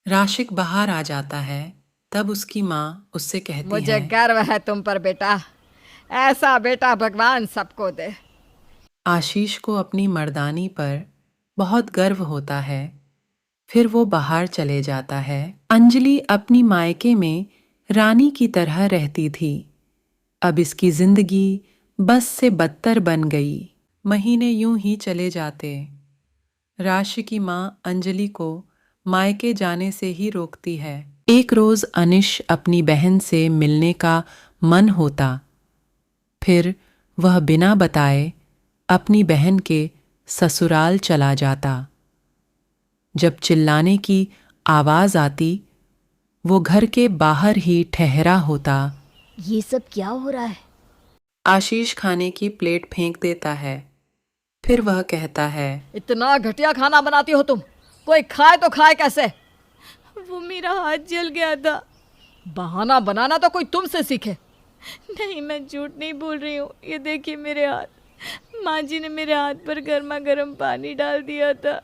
राशिक बाहर आ जाता है, तब उसकी माँ उससे कहती मुझे है। गर्व है तुम पर बेटा। ऐसा बेटा भगवान सबको दे। आशीष को अपनी मर्दानी पर बहुत गर्व होता है। फिर वो बाहर चले जाता है। अंजलि अपनी मायके में रानी की तरह रहती थी। अब इसकी जिंदगी बस से बदतर बन गई। महीने यूं ही चले जाते। राशि की माँ अंजलि को मायके जाने से ही रोकती है। एक रोज अनिश अपनी बहन से मिलने का मन होता। फिर वह बिना बताए अपनी बहन के ससुराल चला जाता। जब चिल्लाने की आवाज आती, वो घर के बाहर ही ठहरा होता। ये सब क्या हो रहा है? आशीष खाने की प्लेट फेंक देता है। फिर वह कहता है। इतना घटिया खाना बनाती हो तुम। कोई खाए तो खाए कैसे? वो मेरा हाथ जल गया था। बहाना बनाना तो कोई तुमसे सीखे। नहीं, मैं झूठ नहीं बोल रही हूँ। ये देखिए मेरे हाथ। माँ जी ने मेरे हाथ पर गर्मा गर्म पानी डाल दिया था।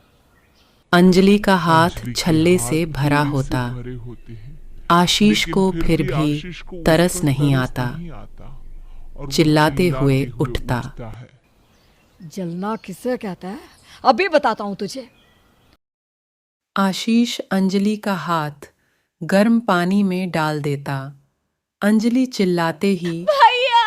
अंजलि का हाथ अंजलि के छल्ले हाथ से भरा पूरी से होता। भरे होते हैं, आशीष लेकिन को फिर भी भी आशीष को उस तरस पर नहीं तरस आता। नहीं आता और वो चिल्लाते हुए चिल्लाते उठता। उठता है। जलना किसे कहता है अभी बताता हूँ तुझे। आशीष अंजलि का हाथ गर्म पानी में डाल देता। अंजलि चिल्लाते ही भैया!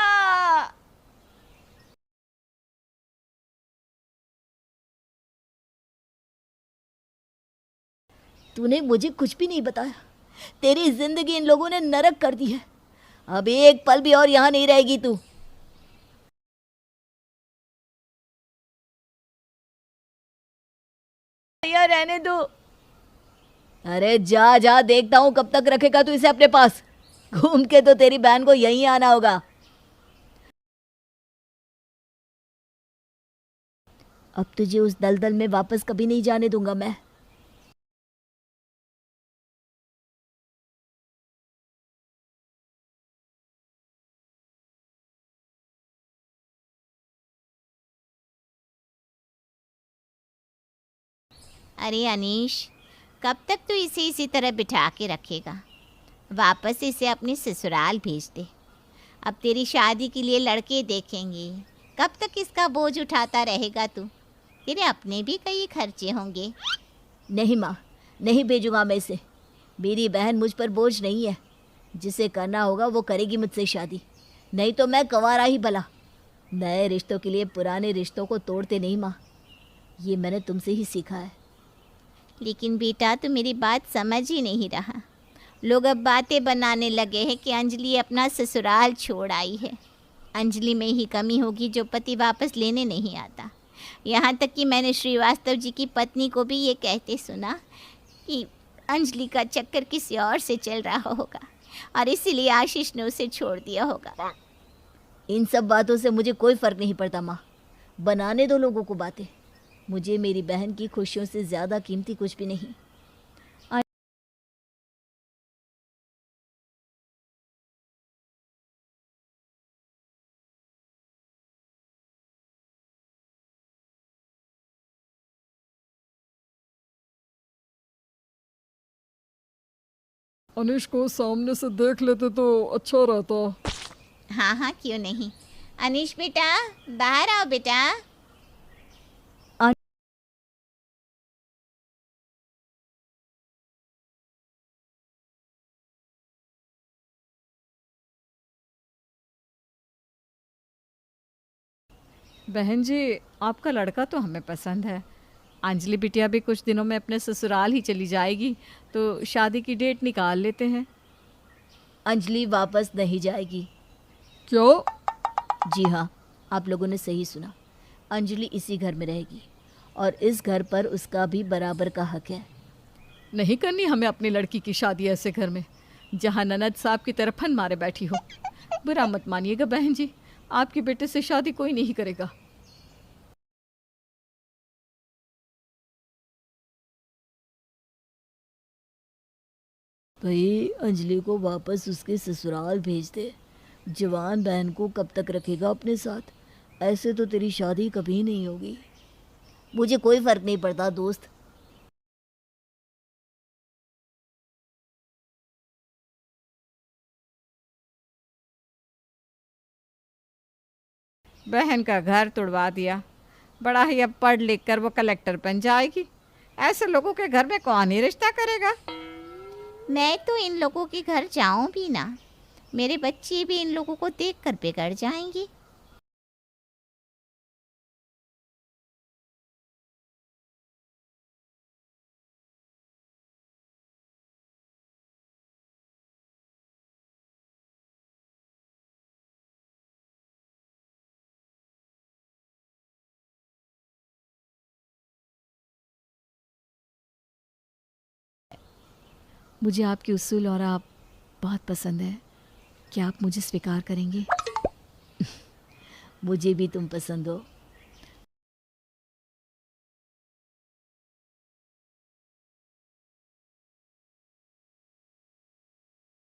तूने मुझे कुछ भी नहीं बताया। तेरी जिंदगी इन लोगों ने नरक कर दी है। अब एक पल भी और यहाँ नहीं रहेगी तू। भैया रहने दो। अरे जा जा, देखता हूँ कब तक रखेगा तू इसे अपने पास। घूम के तो तेरी बहन को यहीं आना होगा। अब तुझे उस दलदल में वापस कभी नहीं जाने दूंगा मैं। अरे अनीश, कब तक तू इसे इसी तरह बिठा के रखेगा? वापस इसे अपने ससुराल भेज दे। अब तेरी शादी के लिए लड़के देखेंगे। कब तक इसका बोझ उठाता रहेगा तू? तेरे अपने भी कई खर्चे होंगे। नहीं माँ, नहीं भेजूंगा मैं इसे। मेरी बहन मुझ पर बोझ नहीं है। जिसे करना होगा वो करेगी मुझसे शादी, नहीं तो मैं कंवारा ही भला। नए रिश्तों के लिए पुराने रिश्तों को तोड़ते नहीं माँ। ये मैंने तुमसे ही सीखा है। लेकिन बेटा, तू मेरी बात समझ ही नहीं रहा। लोग अब बातें बनाने लगे हैं कि अंजलि अपना ससुराल छोड़ आई है। अंजलि में ही कमी होगी जो पति वापस लेने नहीं आता। यहाँ तक कि मैंने श्रीवास्तव जी की पत्नी को भी ये कहते सुना कि अंजलि का चक्कर किसी और से चल रहा होगा और इसीलिए आशीष ने उसे छोड़ दिया होगा। इन सब बातों से मुझे कोई फ़र्क नहीं पड़ता माँ। बनाने दो लोगों को बातें। मुझे मेरी बहन की खुशियों से ज़्यादा कीमती कुछ भी नहीं। अनिश को सामने से देख लेते तो अच्छा रहता। हाँ हाँ, क्यों नहीं। अनीश बेटा, बाहर आओ बेटा। बहन जी, आपका लड़का तो हमें पसंद है। अंजलि बिटिया भी कुछ दिनों में अपने ससुराल ही चली जाएगी, तो शादी की डेट निकाल लेते हैं। अंजलि वापस नहीं जाएगी। क्यों? जी हाँ, आप लोगों ने सही सुना। अंजलि इसी घर में रहेगी और इस घर पर उसका भी बराबर का हक है। नहीं करनी हमें अपनी लड़की की शादी ऐसे घर में जहाँ ननद साहब की तरफ फन मारे बैठी हो। बुरा मत मानिएगा बहन जी, आपके बेटे से शादी कोई नहीं करेगा। भाई, अंजलि को वापस उसके ससुराल भेज दे। जवान बहन को कब तक रखेगा अपने साथ? ऐसे तो तेरी शादी कभी नहीं होगी। मुझे कोई फ़र्क नहीं पड़ता दोस्त। बहन का घर तुड़वा दिया। बड़ा ही अब पढ़ लिख कर वो कलेक्टर बन जाएगी। ऐसे लोगों के घर में कौन ही रिश्ता करेगा। मैं तो इन लोगों के घर जाऊं भी ना, मेरे बच्चे भी इन लोगों को देख कर बिगड़ जाएंगे। मुझे आपके उसूल और आप बहुत पसंद है। क्या आप मुझे स्वीकार करेंगे? मुझे भी तुम पसंद हो।